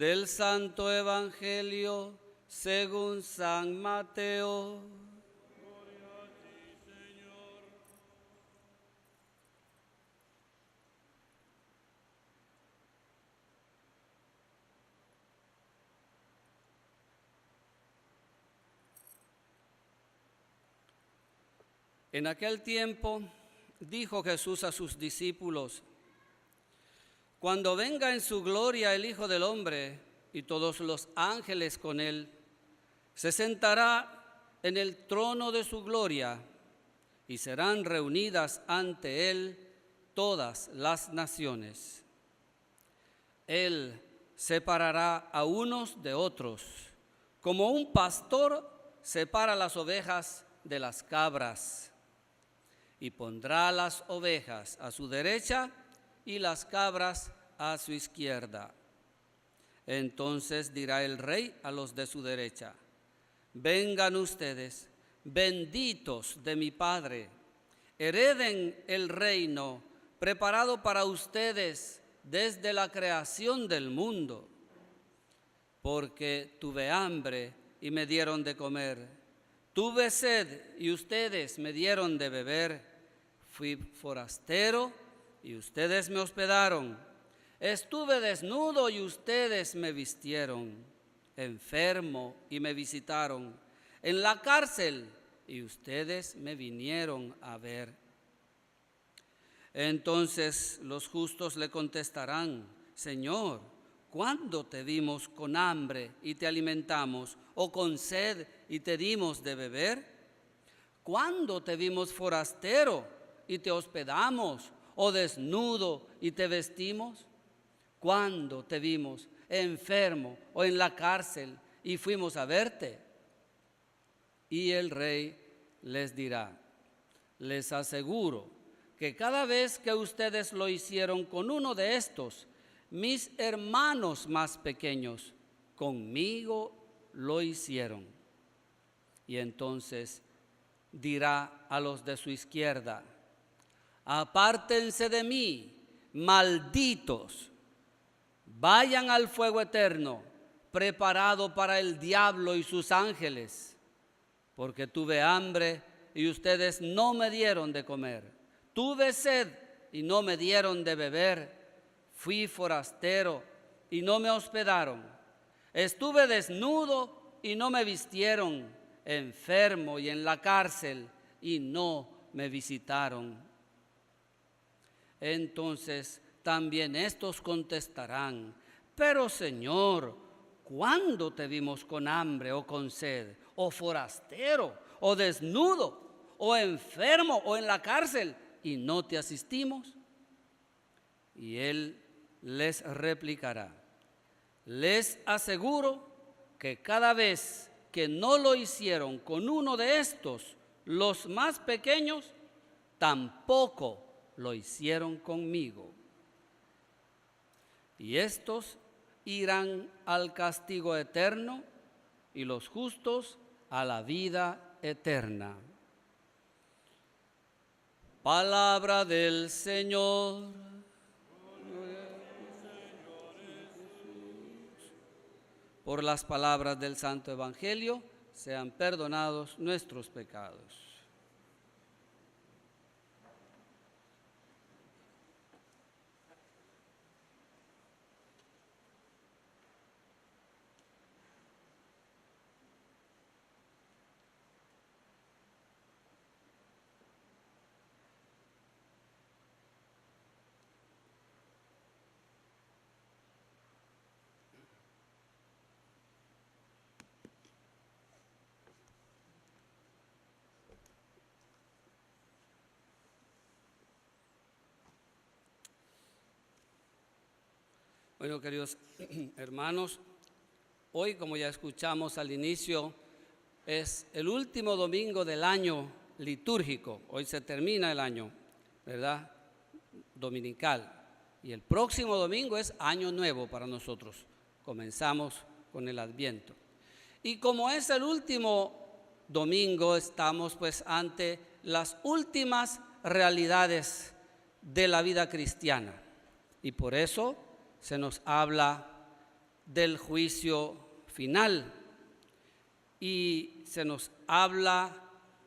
Del Santo Evangelio según San Mateo. Gloria a ti, Señor. En aquel tiempo dijo Jesús a sus discípulos: cuando venga en su gloria el Hijo del Hombre y todos los ángeles con él, se sentará en el trono de su gloria y serán reunidas ante él todas las naciones. Él separará a unos de otros, como un pastor separa las ovejas de las cabras, y pondrá las ovejas a su derecha y las cabras a su izquierda. Entonces dirá el rey a los de su derecha: vengan ustedes, benditos de mi Padre, hereden el reino preparado para ustedes desde la creación del mundo. Porque tuve hambre y me dieron de comer, tuve sed y ustedes me dieron de beber, fui forastero y ustedes me hospedaron, estuve desnudo y ustedes me vistieron, enfermo y me visitaron, en la cárcel y ustedes me vinieron a ver. Entonces los justos le contestarán: Señor, ¿cuándo te vimos con hambre y te alimentamos, o con sed y te dimos de beber? ¿Cuándo te vimos forastero y te hospedamos, o desnudo y te vestimos? ¿Cuándo te vimos enfermo o en la cárcel y fuimos a verte? Y el rey les dirá: les aseguro que cada vez que ustedes lo hicieron con uno de estos, mis hermanos más pequeños, conmigo lo hicieron. Y entonces dirá a los de su izquierda: apártense de mí, malditos, vayan al fuego eterno, preparado para el diablo y sus ángeles, porque tuve hambre y ustedes no me dieron de comer, tuve sed y no me dieron de beber, fui forastero y no me hospedaron, estuve desnudo y no me vistieron, enfermo y en la cárcel y no me visitaron. Entonces también estos contestarán: pero Señor, ¿cuándo te vimos con hambre o con sed, o forastero, o desnudo, o enfermo, o en la cárcel, y no te asistimos? Y él les replicará: les aseguro que cada vez que no lo hicieron con uno de estos, los más pequeños, tampoco lo hicieron conmigo. Y estos irán al castigo eterno y los justos a la vida eterna. Palabra del Señor. Por las palabras del Santo Evangelio sean perdonados nuestros pecados. Bueno, queridos hermanos, hoy, como ya escuchamos al inicio, es el último domingo del año litúrgico. Hoy se termina el año, ¿verdad?, dominical. Y el próximo domingo es año nuevo para nosotros. Comenzamos con el Adviento. Y como es el último domingo, estamos pues ante las últimas realidades de la vida cristiana. Y por eso se nos habla del juicio final. Y se nos habla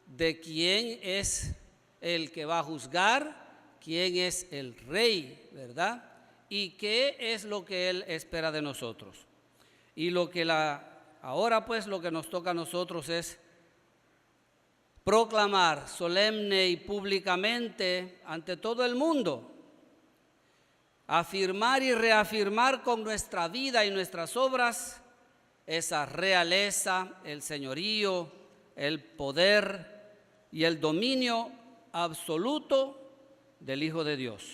de quién es el que va a juzgar, quién es el rey, ¿verdad? Y qué es lo que Él espera de nosotros. Y ahora pues lo que nos toca a nosotros es proclamar solemne y públicamente ante todo el mundo, afirmar y reafirmar con nuestra vida y nuestras obras esa realeza, el señorío, el poder y el dominio absoluto del Hijo de Dios.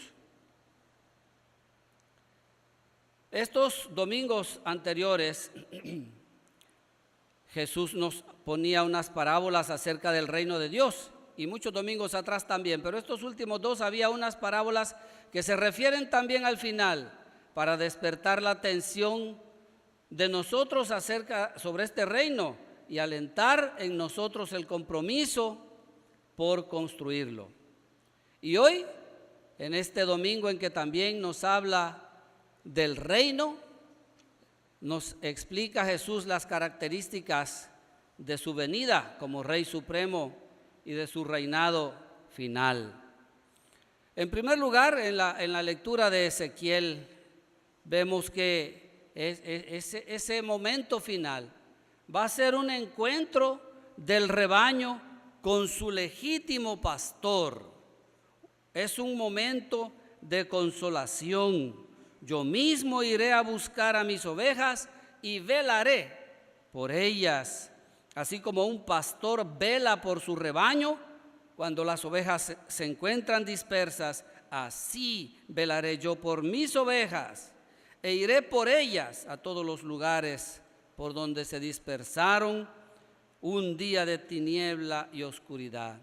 Estos domingos anteriores, Jesús nos ponía unas parábolas acerca del reino de Dios, y muchos domingos atrás también, pero estos últimos dos había unas parábolas que se refieren también al final, para despertar la atención de nosotros sobre este reino y alentar en nosotros el compromiso por construirlo. Y hoy, en este domingo en que también nos habla del reino, nos explica Jesús las características de su venida como Rey Supremo y de su reinado final. En primer lugar, en la lectura de Ezequiel, vemos que ese momento final va a ser un encuentro del rebaño con su legítimo pastor. Es un momento de consolación. Yo mismo iré a buscar a mis ovejas y velaré por ellas, así como un pastor vela por su rebaño cuando las ovejas se encuentran dispersas. Así velaré yo por mis ovejas e iré por ellas a todos los lugares por donde se dispersaron un día de tiniebla y oscuridad.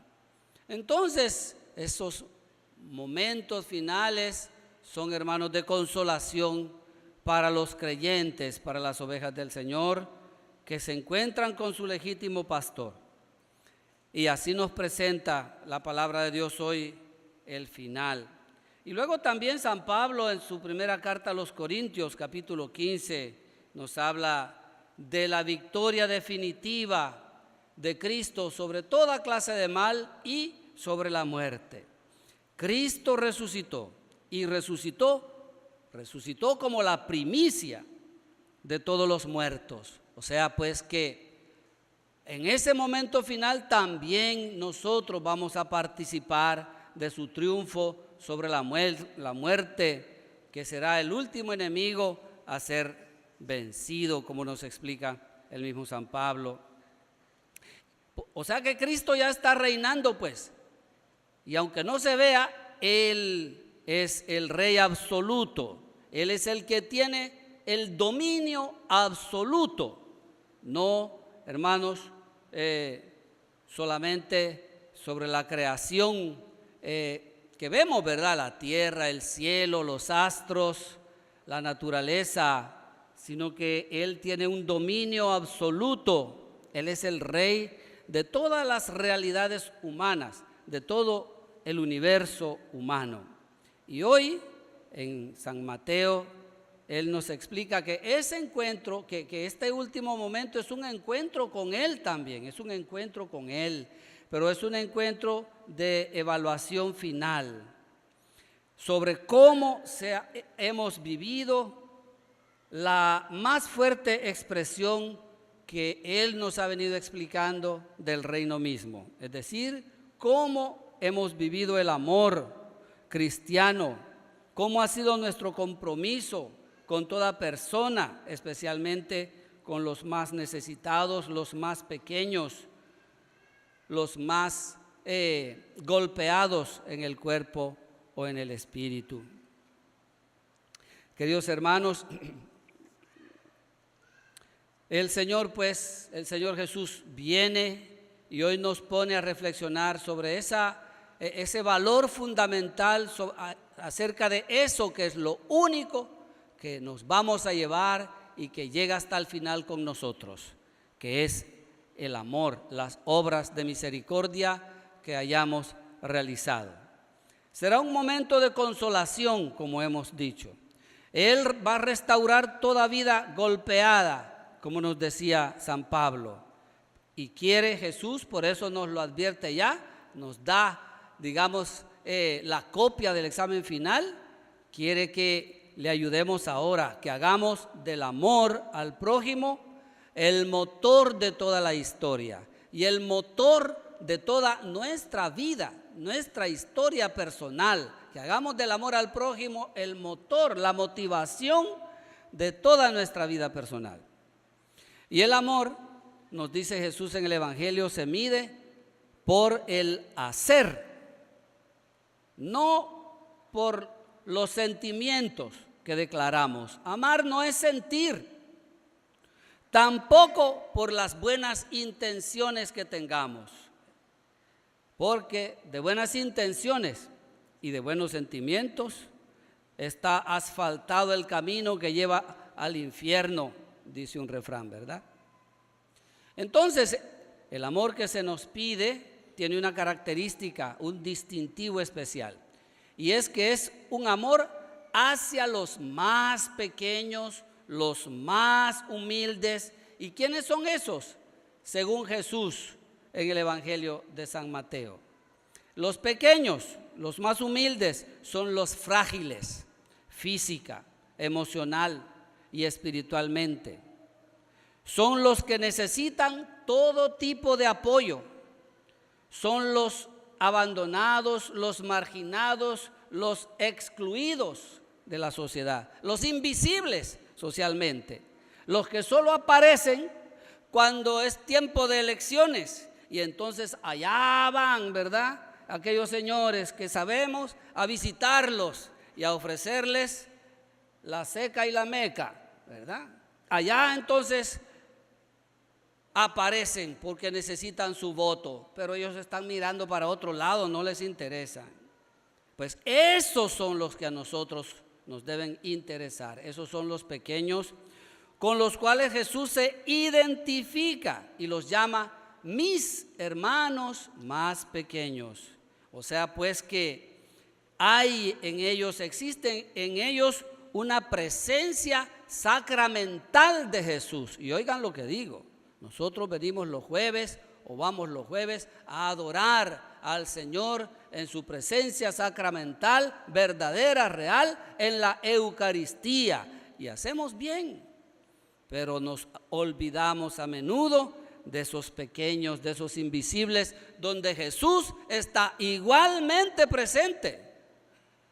Entonces, esos momentos finales son, hermanos, de consolación para los creyentes, para las ovejas del Señor, que se encuentran con su legítimo pastor. Y así nos presenta la palabra de Dios hoy, el final. Y luego también San Pablo en su primera carta a los Corintios, capítulo 15, nos habla de la victoria definitiva de Cristo sobre toda clase de mal y sobre la muerte. Cristo resucitó y resucitó como la primicia de todos los muertos. O sea, pues que en ese momento final también nosotros vamos a participar de su triunfo sobre la muerte, que será el último enemigo a ser vencido, como nos explica el mismo San Pablo. O sea que Cristo ya está reinando, pues, y aunque no se vea, Él es el Rey absoluto. Él es el que tiene el dominio absoluto. No, hermanos, solamente sobre la creación que vemos, ¿verdad? La tierra, el cielo, los astros, la naturaleza, sino que Él tiene un dominio absoluto. Él es el Rey de todas las realidades humanas, de todo el universo humano. Y hoy, en San Mateo, Él nos explica que ese encuentro, que este último momento es un encuentro con Él también, es un encuentro con Él, pero es un encuentro de evaluación final sobre cómo hemos vivido la más fuerte expresión que Él nos ha venido explicando del reino mismo, es decir, cómo hemos vivido el amor cristiano, cómo ha sido nuestro compromiso con toda persona, especialmente con los más necesitados, los más pequeños, los más golpeados en el cuerpo o en el espíritu. Queridos hermanos, el Señor Jesús viene y hoy nos pone a reflexionar sobre ese valor fundamental acerca de eso que es lo único que nos vamos a llevar y que llega hasta el final con nosotros, que es el amor, las obras de misericordia que hayamos realizado. Será un momento de consolación, como hemos dicho. Él va a restaurar toda vida golpeada, como nos decía San Pablo. Y quiere Jesús, por eso nos lo advierte ya, nos da, digamos, la copia del examen final. Quiere que le ayudemos ahora, que hagamos del amor al prójimo el motor de toda la historia y el motor de toda nuestra vida, nuestra historia personal. Que hagamos del amor al prójimo el motor, la motivación de toda nuestra vida personal. Y el amor, nos dice Jesús en el Evangelio, se mide por el hacer, no por los sentimientos que declaramos. Amar no es sentir, tampoco por las buenas intenciones que tengamos, porque de buenas intenciones y de buenos sentimientos está asfaltado el camino que lleva al infierno, dice un refrán, ¿verdad? Entonces, el amor que se nos pide tiene una característica, un distintivo especial, y es que es un amor hacia los más pequeños, los más humildes. ¿Y quiénes son esos? Según Jesús en el Evangelio de San Mateo. Los pequeños, los más humildes, son los frágiles, física, emocional y espiritualmente. Son los que necesitan todo tipo de apoyo. Son los abandonados, los marginados, los excluidos de la sociedad, los invisibles socialmente, los que solo aparecen cuando es tiempo de elecciones y entonces allá van, ¿verdad?, aquellos señores que sabemos, a visitarlos y a ofrecerles la seca y la meca, ¿verdad? Allá entonces aparecen porque necesitan su voto, pero ellos están mirando para otro lado, no les interesa. Pues esos son los que a nosotros nos deben interesar, esos son los pequeños con los cuales Jesús se identifica y los llama mis hermanos más pequeños. O sea, pues que hay en ellos, existen en ellos una presencia sacramental de Jesús. Y oigan lo que digo, nosotros venimos los jueves o vamos los jueves a adorar al Señor en su presencia sacramental, verdadera, real, en la Eucaristía. Y hacemos bien, pero nos olvidamos a menudo de esos pequeños, de esos invisibles, donde Jesús está igualmente presente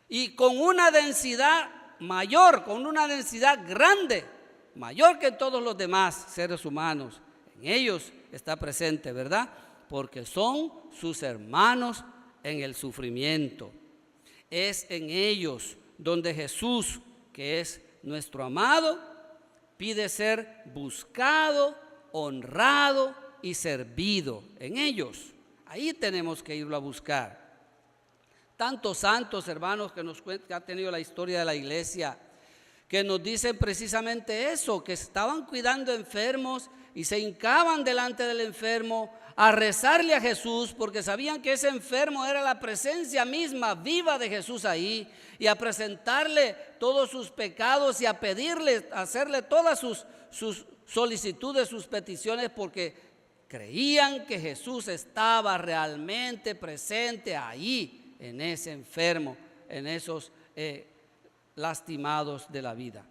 y con una densidad mayor, con una densidad grande, mayor que todos los demás seres humanos. En ellos está presente, ¿verdad? Porque son sus hermanos en el sufrimiento. Es en ellos donde Jesús, que es nuestro amado, pide ser buscado, honrado y servido. En ellos, ahí tenemos que irlo a buscar. Tantos santos, hermanos, que ha tenido la historia de la iglesia, que nos dicen precisamente eso, que estaban cuidando enfermos y se hincaban delante del enfermo a rezarle a Jesús, porque sabían que ese enfermo era la presencia misma viva de Jesús ahí, y a presentarle todos sus pecados y a pedirle, a hacerle todas sus solicitudes, sus peticiones, porque creían que Jesús estaba realmente presente ahí, en ese enfermo, en esos lastimados de la vida.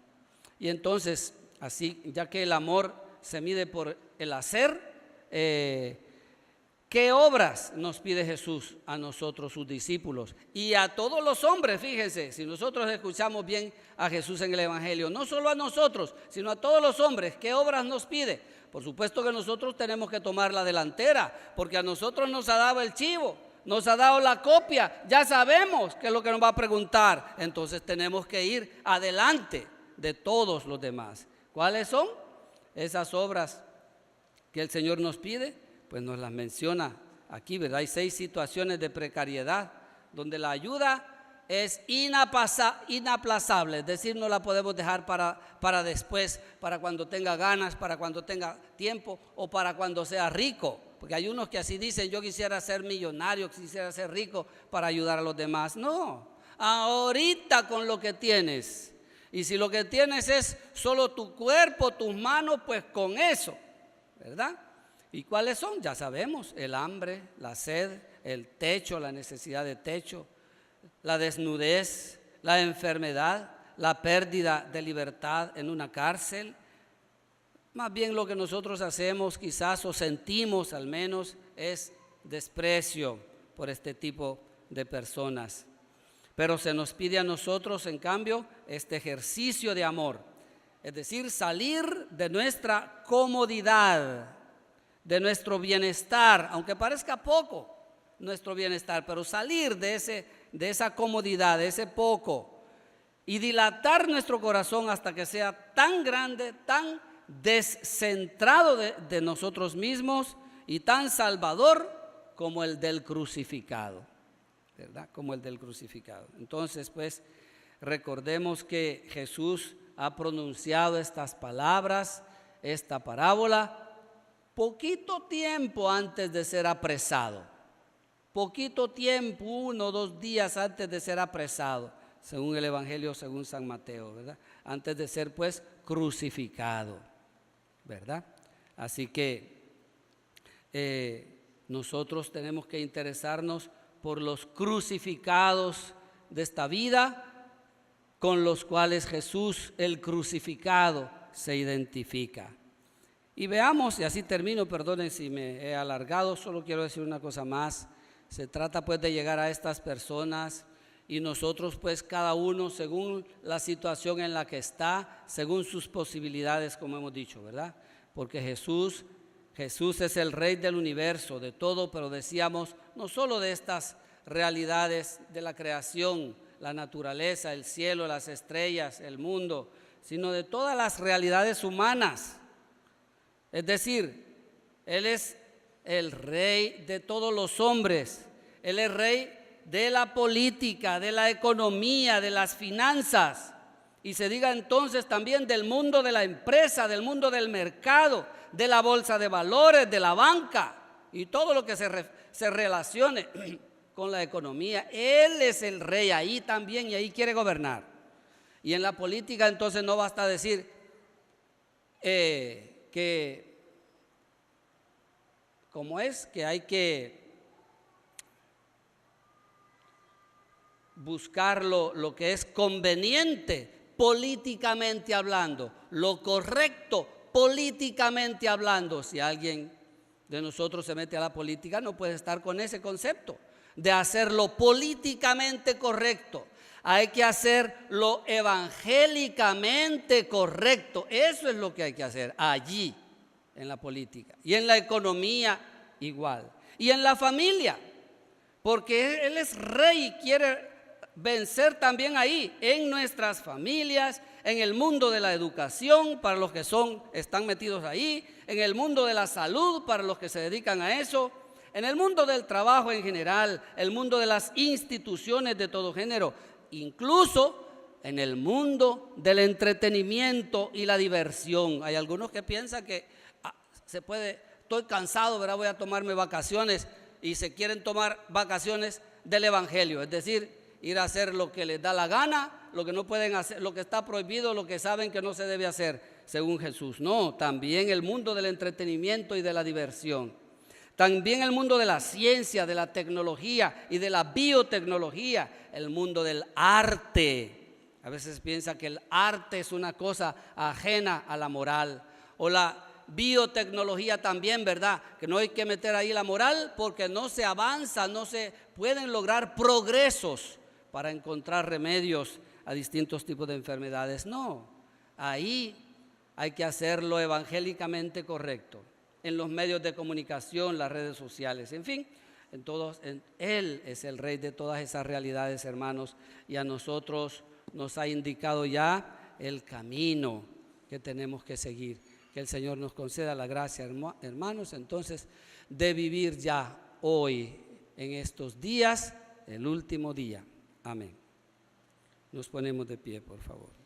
Y entonces, así, ya que el amor se mide por el hacer, ¿qué obras nos pide Jesús a nosotros, sus discípulos? Y a todos los hombres, fíjense, si nosotros escuchamos bien a Jesús en el Evangelio, no solo a nosotros, sino a todos los hombres, ¿qué obras nos pide? Por supuesto que nosotros tenemos que tomar la delantera, porque a nosotros nos ha dado el chivo, nos ha dado la copia, ya sabemos qué es lo que nos va a preguntar, entonces tenemos que ir adelante de todos los demás. ¿Cuáles son esas obras que el Señor nos pide? Pues nos las menciona aquí, ¿verdad? Hay 6 situaciones de precariedad donde la ayuda es inaplazable, es decir, no la podemos dejar para después, para cuando tenga ganas, para cuando tenga tiempo o para cuando sea rico. Porque hay unos que así dicen, yo quisiera ser millonario, quisiera ser rico para ayudar a los demás. No, ahorita con lo que tienes, Y si lo que tienes es solo tu cuerpo, tus manos, pues con eso, ¿verdad? ¿Y cuáles son? Ya sabemos, el hambre, la sed, el techo, la necesidad de techo, la desnudez, la enfermedad, la pérdida de libertad en una cárcel. Más bien lo que nosotros hacemos quizás o sentimos al menos es desprecio por este tipo de personas. Pero se nos pide a nosotros, en cambio, este ejercicio de amor. Es decir, salir de nuestra comodidad, de nuestro bienestar, aunque parezca poco nuestro bienestar, pero salir de esa comodidad, de ese poco, y dilatar nuestro corazón hasta que sea tan grande, tan descentrado de nosotros mismos y tan salvador como el del crucificado, ¿verdad? Como el del crucificado. Entonces, pues, recordemos que Jesús ha pronunciado estas palabras, esta parábola, poquito tiempo antes de ser apresado. Poquito tiempo, 1 o 2 días antes de ser apresado, según el Evangelio, según San Mateo, ¿verdad? Antes de ser, pues, crucificado, ¿verdad? Así que nosotros tenemos que interesarnos por los crucificados de esta vida, con los cuales Jesús, el crucificado, se identifica. Y veamos, y así termino, perdonen si me he alargado, solo quiero decir una cosa más. Se trata pues de llegar a estas personas y nosotros pues cada uno según la situación en la que está, según sus posibilidades, como hemos dicho, ¿verdad? Porque Jesús es el Rey del universo, de todo, pero decíamos, no solo de estas realidades de la creación, la naturaleza, el cielo, las estrellas, el mundo, sino de todas las realidades humanas. Es decir, Él es el Rey de todos los hombres, Él es Rey de la política, de la economía, de las finanzas, y se diga entonces también del mundo de la empresa, del mundo del mercado, de la bolsa de valores, de la banca y todo lo que se relacione con la economía. Él es el Rey ahí también y ahí quiere gobernar. Y en la política entonces no basta decir que ¿cómo es? Que hay que buscar lo que es conveniente políticamente hablando, lo correcto políticamente hablando. Si alguien de nosotros se mete a la política, no puede estar con ese concepto de hacerlo políticamente correcto. Hay que hacerlo evangélicamente correcto. Eso es lo que hay que hacer allí en la política y en la economía igual y en la familia, porque Él es Rey y quiere vencer también ahí en nuestras familias, en el mundo de la educación para los que están metidos ahí, en el mundo de la salud para los que se dedican a eso, en el mundo del trabajo en general, el mundo de las instituciones de todo género, incluso en el mundo del entretenimiento y la diversión. Hay algunos que piensan que estoy cansado, ¿verdad? Voy a tomarme vacaciones y se quieren tomar vacaciones del Evangelio, es decir, ir a hacer lo que les da la gana, lo que no pueden hacer, lo que está prohibido, lo que saben que no se debe hacer, según Jesús. No, también el mundo del entretenimiento y de la diversión. También el mundo de la ciencia, de la tecnología y de la biotecnología, el mundo del arte. A veces piensa que el arte es una cosa ajena a la moral. O la biotecnología también, ¿verdad? Que no hay que meter ahí la moral porque no se avanza, no se pueden lograr progresos para encontrar remedios a distintos tipos de enfermedades. No, ahí hay que hacerlo evangélicamente correcto, en los medios de comunicación, las redes sociales, en fin, Él es el Rey de todas esas realidades, hermanos, y a nosotros nos ha indicado ya el camino que tenemos que seguir. Que el Señor nos conceda la gracia, hermanos, entonces, de vivir ya hoy, en estos días, el último día. Amén. Nos ponemos de pie, por favor.